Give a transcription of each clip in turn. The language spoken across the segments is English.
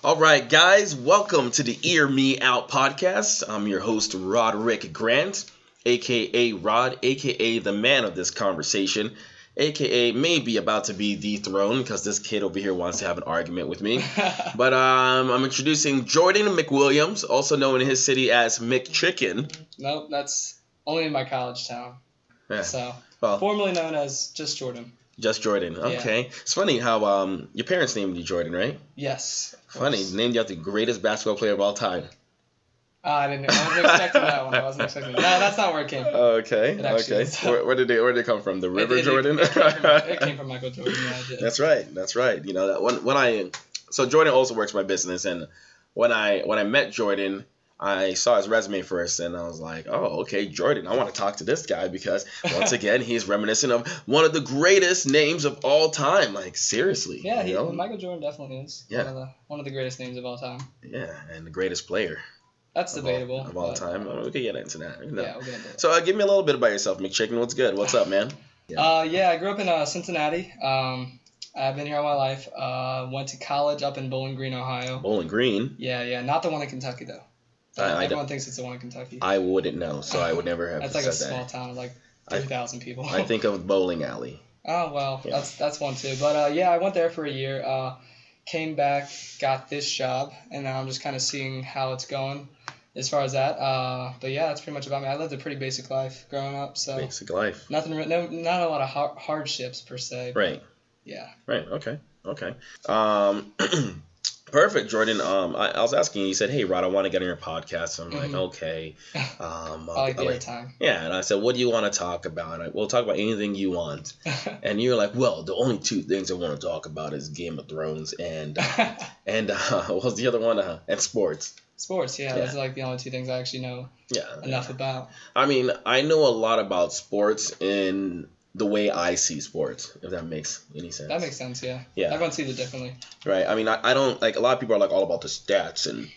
All right, guys, welcome to the Earmeout Podcast. I'm your host, Roderick Grant, a.k.a. Rod, a.k.a. the man of this conversation, a.k.a. maybe about to be dethroned because this kid over here wants to have an argument with me. But I'm introducing Jordan McWilliams, also known in his city as McChicken. Nope, that's only in my college town. Yeah. So, Well, formerly known as just Jordan. Just Jordan. Okay. Yeah. It's funny how your parents named you Jordan, right? Yes. Funny. Named you after the greatest basketball player of all time. I wasn't expecting that one. No, that's not where it came from. Okay. Okay. Where did they come from? The River Jordan? It came from Michael Jordan. Yeah, it did. That's right. You know that so Jordan also works my business, and when I met Jordan, I saw his resume first, and I was like, oh, okay, Jordan, I want to talk to this guy because, once again, he's reminiscent of one of the greatest names of all time. Like, seriously. Yeah, Michael Jordan definitely is one of the greatest names of all time. Yeah, and the greatest player. That's debatable. Of all time. We could get into that. Yeah, we'll get into it. So, give me a little bit about yourself, McChicken. What's good? What's up, man? I grew up in Cincinnati. I've been here all my life. Went to college up in Bowling Green, Ohio. Bowling Green? Yeah. Not the one in Kentucky, though. Everyone thinks it's the one in Kentucky. I wouldn't know, so I would never have That's said like a that. small town of like 3,000 people. I think of bowling alley. Oh, well, yeah. That's one too. But I went there for a year, came back, got this job, and now I'm just kind of seeing how it's going as far as that. But yeah, that's pretty much about me. I lived a pretty basic life growing up, so basic life. Not a lot of hardships per se. Right. Yeah. Right. Okay. Perfect, Jordan. I was asking you. You said, "Hey, Rod, I want to get on your podcast." So I'm like, "Okay." I like the airtime. Yeah, and I said, "What do you want to talk about?" We'll talk about anything you want. And you're like, "Well, the only two things I want to talk about is Game of Thrones and what was the other one? And sports." Sports, yeah. Those are like the only two things I actually know enough about. I mean, I know a lot about sports in the way I see sports, if that makes any sense. That makes sense, yeah. Yeah. Everyone sees it differently. Right. I mean, I don't, like, a lot of people are, like, all about the stats and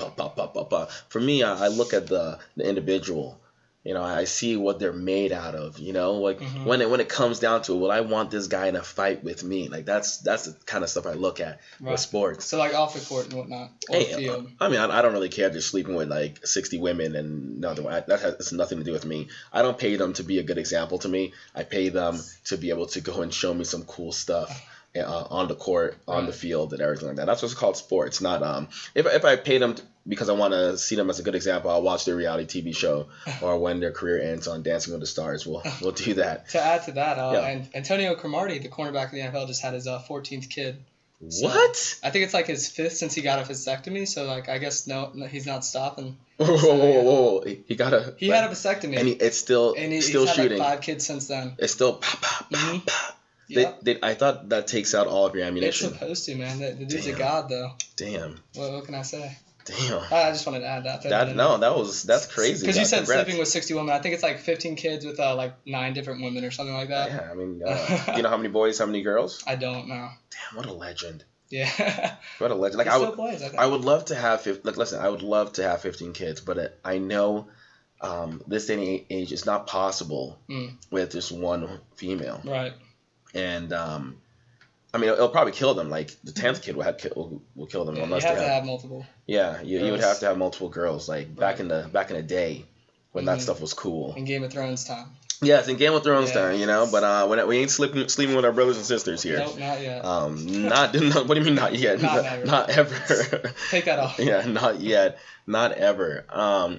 For me, I look at the individual. You know, I see what they're made out of, you know? Like, when it comes down to it, well, I want this guy in a fight with me. Like, that's the kind of stuff I look at with sports. So, like, off the court and whatnot, or field. I mean, I don't really care if they're sleeping with, like, 60 women and nothing. That has nothing to do with me. I don't pay them to be a good example to me. I pay them to be able to go and show me some cool stuff on the court, on the field, and everything like that. That's what's called sports. Not if I pay them because I want to see them as a good example, I'll watch their reality TV show, or when their career ends on Dancing with the Stars, we'll do that. To add to that, and Antonio Cromartie, the cornerback of the NFL, just had his 14th kid. So What? I think it's like his 5th since he got a vasectomy. So like I guess no, he's not stopping. Whoa! He had a vasectomy, and it's still he's still had shooting. Like 5 kids since then. It's still pop. Yep. I thought that takes out all of your ammunition. It's supposed to, man. The dude's a god, though. Damn. What can I say? Damn. I just wanted to add that. That's crazy. Because you said sleeping with 60 women. I think it's like 15 kids with like 9 different women or something like that. Yeah, I mean, you know how many boys, how many girls? I don't know. Damn, what a legend. Yeah. What a legend. Like, I would love to have, I would love to have 15 kids, but I know this day and age is not possible with just one female. Right. And I mean, it'll probably kill them. Like the 10th kid will kill them unless you have to have multiple. Yeah, you would have to have multiple girls. Like back in the day when that stuff was cool. In Game of Thrones time. Yeah, it's in Game of Thrones time, you know. But when we ain't sleeping with our brothers and sisters here. Nope, not yet. What do you mean not yet? Not ever. Take that off. Yeah, not yet. Not ever.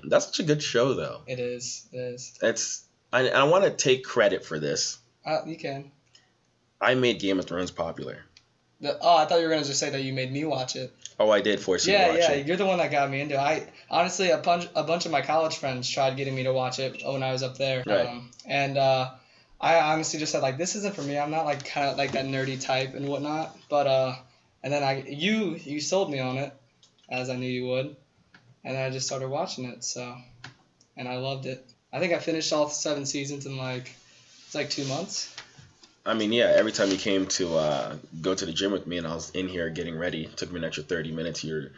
That's such a good show, though. It is. I want to take credit for this. You can. I made Game of Thrones popular. I thought you were going to just say that you made me watch it. Oh, I did force you to watch it. Yeah, you're the one that got me into it. Honestly, a bunch of my college friends tried getting me to watch it when I was up there. Right. I honestly just said, like, this isn't for me. I'm not, like, kind of like that nerdy type and whatnot. But, and then you sold me on it, as I knew you would. And then I just started watching it, and I loved it. I think I finished all 7 seasons in, it's like 2 months. I mean, yeah, every time you came to go to the gym with me and I was in here getting ready, it took me an extra 30 minutes. You're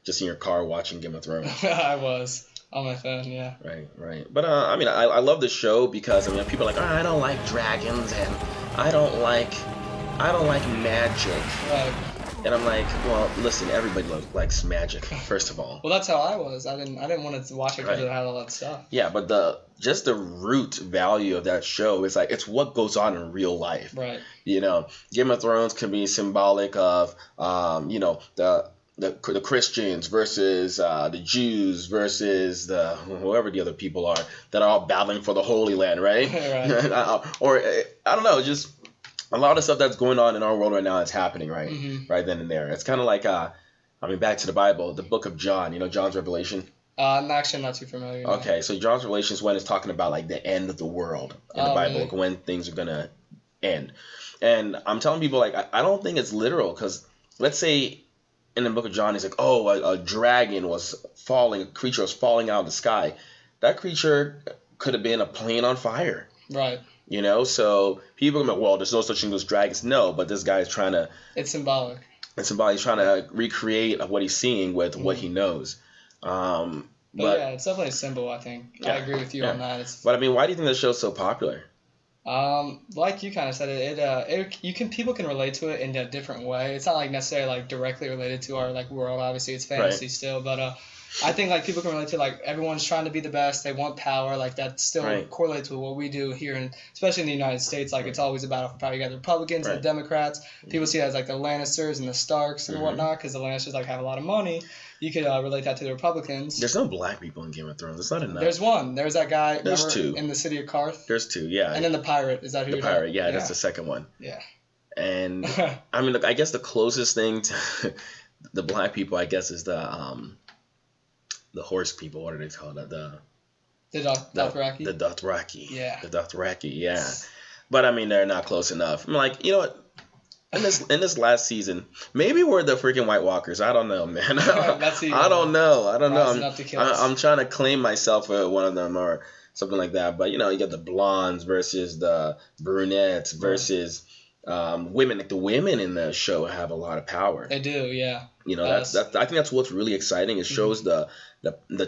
just in your car watching Game of Thrones. I was. On my phone, yeah. Right. But, I mean, I love the show because, I mean, people are like, I don't like dragons and I don't like magic. Right. And I'm like, well, listen, everybody likes magic, first of all. Well, that's how I was. I didn't want to watch it because it had all that stuff. Yeah, but the root value of that show is like it's what goes on in real life. Right. You know, Game of Thrones can be symbolic of the Christians versus the Jews versus the whoever the other people are that are all battling for the Holy Land, right? Right. Or I don't know, just a lot of stuff that's going on in our world right now is happening right then and there. It's kind of like back to the Bible, the book of John. You know, John's Revelation. I'm actually not too familiar. No. Okay, so John's Revelation is when it's talking about like the end of the world in the Bible, like when things are gonna end. And I'm telling people like I don't think it's literal because let's say in the book of John, he's like, a dragon was falling, a creature was falling out of the sky. That creature could have been a plane on fire. Right. You know, so people are like, well, there's no such thing as dragons. No, but this guy's trying to... It's symbolic. It's symbolic. He's trying to recreate what he's seeing with what he knows. But yeah, it's definitely a symbol, I think. Yeah, I agree with you on that. But I mean, why do you think that show's so popular? Like you kind of said, people can relate to it in a different way. It's not like necessarily like directly related to our like world. Obviously, it's fantasy still, but I think like people can relate to like everyone's trying to be the best. They want power. Like that still correlates with what we do here, and especially in the United States. Like it's always a battle for power. You got the Republicans and the Democrats. People see it as like the Lannisters and the Starks and whatnot because the Lannisters like have a lot of money. You could relate that to the Republicans. There's no black people in Game of Thrones. It's not enough. There's one. There's that guy. There's two. In the city of Karth. There's two, yeah. And then the pirate. Is that who the you're pirate? talking? Yeah, that's the second one. Yeah. And I mean, look, I guess the closest thing to the black people, I guess, is the horse people. What are they called? The Dothraki. The Dothraki. Yeah. The Dothraki. Yeah. But I mean, they're not close enough. I'm like, you know what? In this last season, maybe we're the freaking White Walkers. I don't know, man. I don't know. I'm trying to claim myself for one of them or something like that. But you know, you got the blondes versus the brunettes versus women. Like the women in the show have a lot of power. They do, yeah. You know, I think that's what's really exciting. It shows the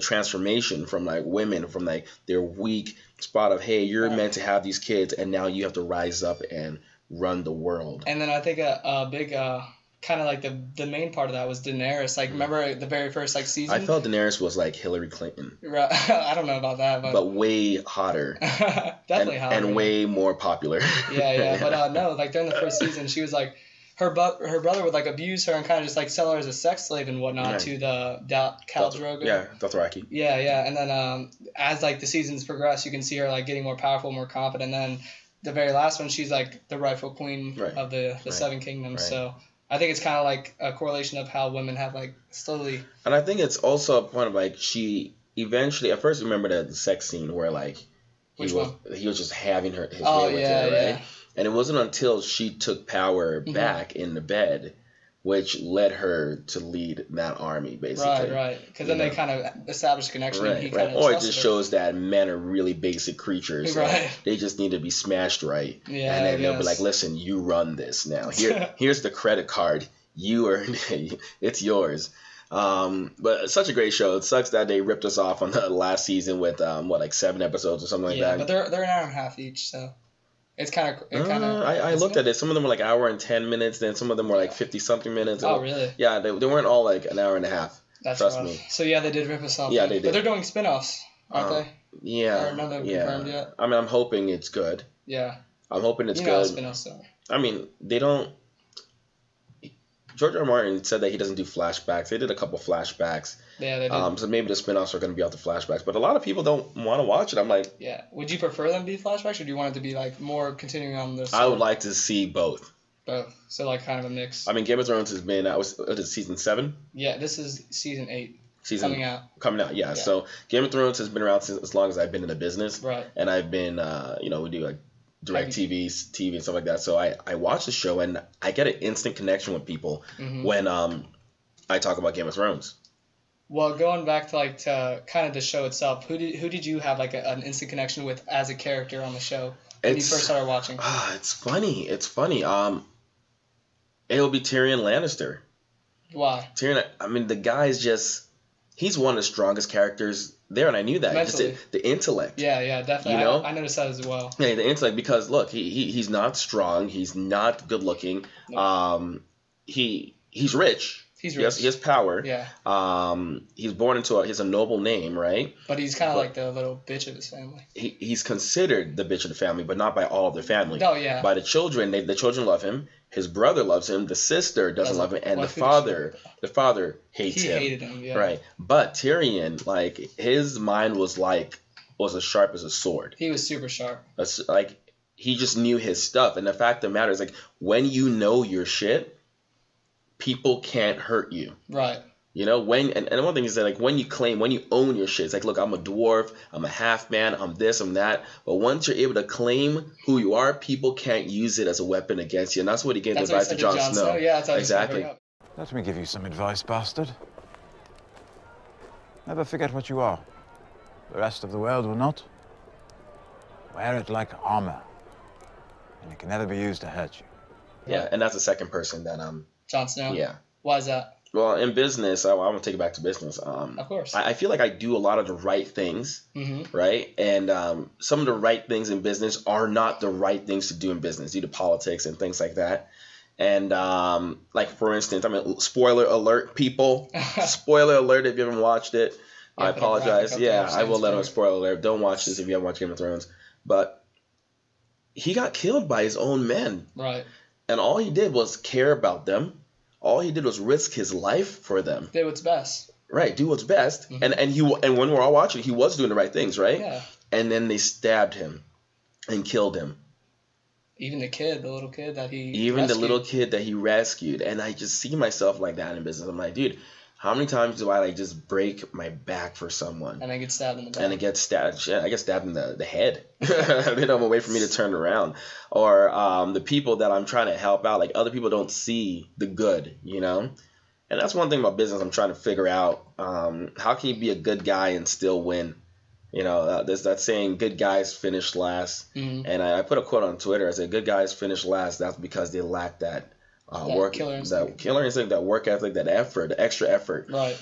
transformation from like women from like their weak spot of, hey, you're meant to have these kids, and now you have to rise up and run the world. And then I think a big kind of like the main part of that was Daenerys. Like remember the very first like season? I felt Daenerys was like Hillary Clinton. Right. I don't know about that, but way hotter. Definitely hotter. And way more popular. Yeah. But no, like during the first season, she was like her brother would like abuse her and kind of just like sell her as a sex slave and whatnot to the Khal Drogo. Yeah, Dothraki. Yeah. And then as like the seasons progress, you can see her like getting more powerful, more confident. And then the very last one, she's like the rightful queen of the Seven Kingdoms. Right. So I think it's kind of like a correlation of how women have like slowly. And I think it's also a point of like she eventually. At first, remember the sex scene where like he was just having his way with her, right? Yeah. And it wasn't until she took power back in the bed, which led her to lead that army, basically. Right. Because then they kind of established a connection. Right, and he kind of or it just shows that men are really basic creatures. Right. They just need to be smashed right. Yeah, and then they'll be like, listen, you run this now. Here's the credit card. It's yours. But such a great show. It sucks that they ripped us off on the last season with, 7 episodes or something like that. Yeah, but they're an hour and a half each, so... It's kind of. I looked at it. Some of them were like hour and 10 minutes. Then some of them were like 50-something minutes. Oh, really? Yeah, they weren't all like an hour and a half. Trust me. So yeah, they did rip us off. Yeah, they did. But they're doing spin-offs, aren't they? Yeah. Or none of them confirmed yet. I mean, I'm hoping it's good. Yeah. I'm hoping it's good. How spin-offs are. I mean, they don't. George R. R. Martin said that he doesn't do flashbacks. They did a couple flashbacks. Yeah, they did. So maybe the spin-offs are going to be off the flashbacks. But a lot of people don't want to watch it. I'm like... Yeah. Would you prefer them to be flashbacks, or do you want it to be like more continuing on the story? I would like to see both. Both. So like kind of a mix. I mean, Game of Thrones has been... was it season 7? Yeah, this is season 8. Coming out, yeah. So Game of Thrones has been around since as long as I've been in the business. Right. And I've been, we do like direct TV and stuff like that. So I watch the show and I get an instant connection with people when I talk about Game of Thrones. Well, going back to kind of the show itself, who did you have like an instant connection with as a character on the show when you first started watching? It's funny. It'll be Tyrion Lannister. Why? Tyrion, I mean, the guy's he's one of the strongest characters there, and I knew that. Mentally. Just the intellect. Yeah, definitely. You know? I noticed that as well. Yeah, the intellect, because look, he's not strong, he's not good looking. No. he's rich. He's He rich. has power. Yeah. He's born into he has a noble name, right? But he's kind of like the little bitch of his family. He's considered the bitch of the family, but not by all of the family. Oh, yeah. By the children, the children love him. His brother loves him. The sister doesn't love him, and the father hates him. He hated him, yeah. Right. But Tyrion, like, his mind was as sharp as a sword. He was super sharp. Like, he just knew his stuff. And the fact of the matter is, like, when you know your shit, people can't hurt you. Right. You know, and one thing is that, like, when you own your shit, it's like, look, I'm a dwarf, I'm a half man, I'm this, I'm that. But once you're able to claim who you are, people can't use it as a weapon against you. And that's what he gave advice to Jon Snow. Yeah, that's exactly. Let me give you some advice, bastard. Never forget what you are. The rest of the world will not. Wear it like armor, and it can never be used to hurt you. Yeah, and that's the second person that Jon Snow. Yeah. Why is that? Well, in business, I want to take it back to business. Of course. I feel like I do a lot of the right things, right? And some of the right things in business are not the right things to do in business due to politics and things like that. And like, for instance, I mean, spoiler alert, people. Spoiler alert if you haven't watched it. Yeah, I apologize. Yeah, I will let on spoiler alert. Don't watch this if you haven't watched Game of Thrones. But he got killed by his own men. Right. And all he did was care about them. All he did was risk his life for them. Did what's best. Right, do what's best. And when we're all watching, he was doing the right things, right? Yeah. And then they stabbed him and killed him. Even the little kid that he rescued. The little kid that he rescued. And I just see myself like that in business. I'm like, dude, how many times do I like just break my back for someone? And I get stabbed in the back. And I get stabbed. Shit, I get stabbed in the head. They don't wait for me to turn around. Or the people that I'm trying to help out, like, other people don't see the good, you know? And that's one thing about business I'm trying to figure out. How can you be a good guy and still win? You know, there's that saying, good guys finish last. And I put a quote on Twitter. I said, good guys finish last. That's because they lack that killer instinct, that work ethic, that effort, the extra effort. Right.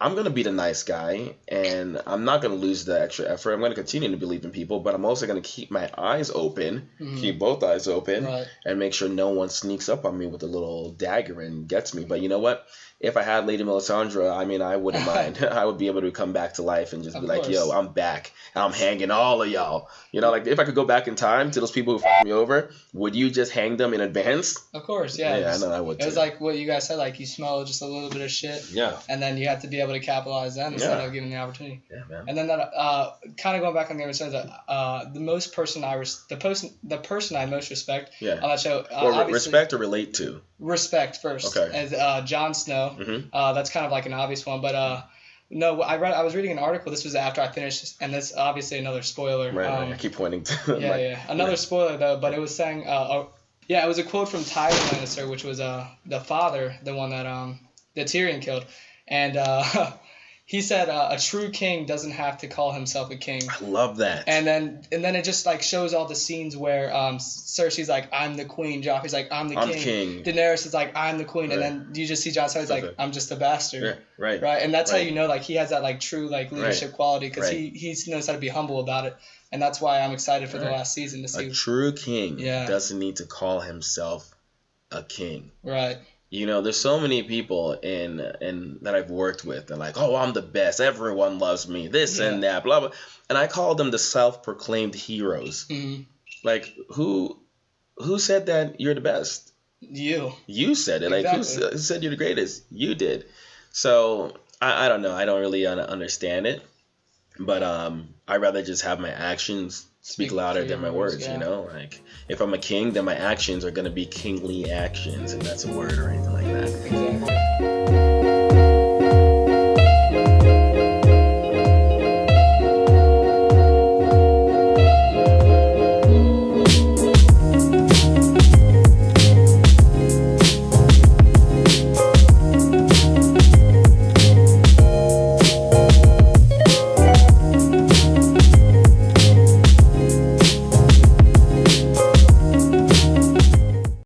I'm going to be the nice guy, and I'm not going to lose the extra effort. I'm going to continue to believe in people, but I'm also going to keep my eyes open, keep both eyes open, and make sure no one sneaks up on me with a little dagger and gets me. But you know what? If I had Lady Melisandre, I mean, I wouldn't mind. I would be able to come back to life and just be like, yo, I'm back. And I'm hanging all of y'all. You know, like, if I could go back in time to those people who fucked me over, would you just hang them in advance? Of course, yeah. Yeah, I know I would too. It was like what you guys said, like, you smell just a little bit of shit. Yeah. And then you have to be able to capitalize them instead of giving the opportunity. Yeah, man. And then that, kind of going back on Game of Thrones, the person I most respect on that show. Respect or relate to? Respect first. Okay. As Jon Snow. That's kind of like an obvious one, but no, I was reading an article. This was after I finished, and this obviously another spoiler. Right. I keep pointing to. Another spoiler though, but it was saying, it was a quote from Tyrion Lannister, which was the father, the one that Tyrion killed, and he said a true king doesn't have to call himself a king. I love that. And then it just like shows all the scenes where Cersei's like, I'm the queen. Joffrey's like, I'm the king. Daenerys is like, I'm the queen. Right. And then you just see Jon Snow's like, I'm just a bastard. Right. And that's how you know, like, he has that like true like leadership quality, because he knows how to be humble about it. And that's why I'm excited for the last season to see. A true king doesn't need to call himself a king. Right. You know, there's so many people in that I've worked with. They're like, oh, I'm the best. Everyone loves me. This and that, blah, blah. And I call them the self-proclaimed heroes. Like, who said that you're the best? You. You said it. Exactly. Like, who said you're the greatest? You did. So, I don't know. I don't really understand it. But I'd rather just have my actions speak louder than my words, you know? Like, if I'm a king, then my actions are going to be kingly actions, if that's a word or anything like that. Exactly.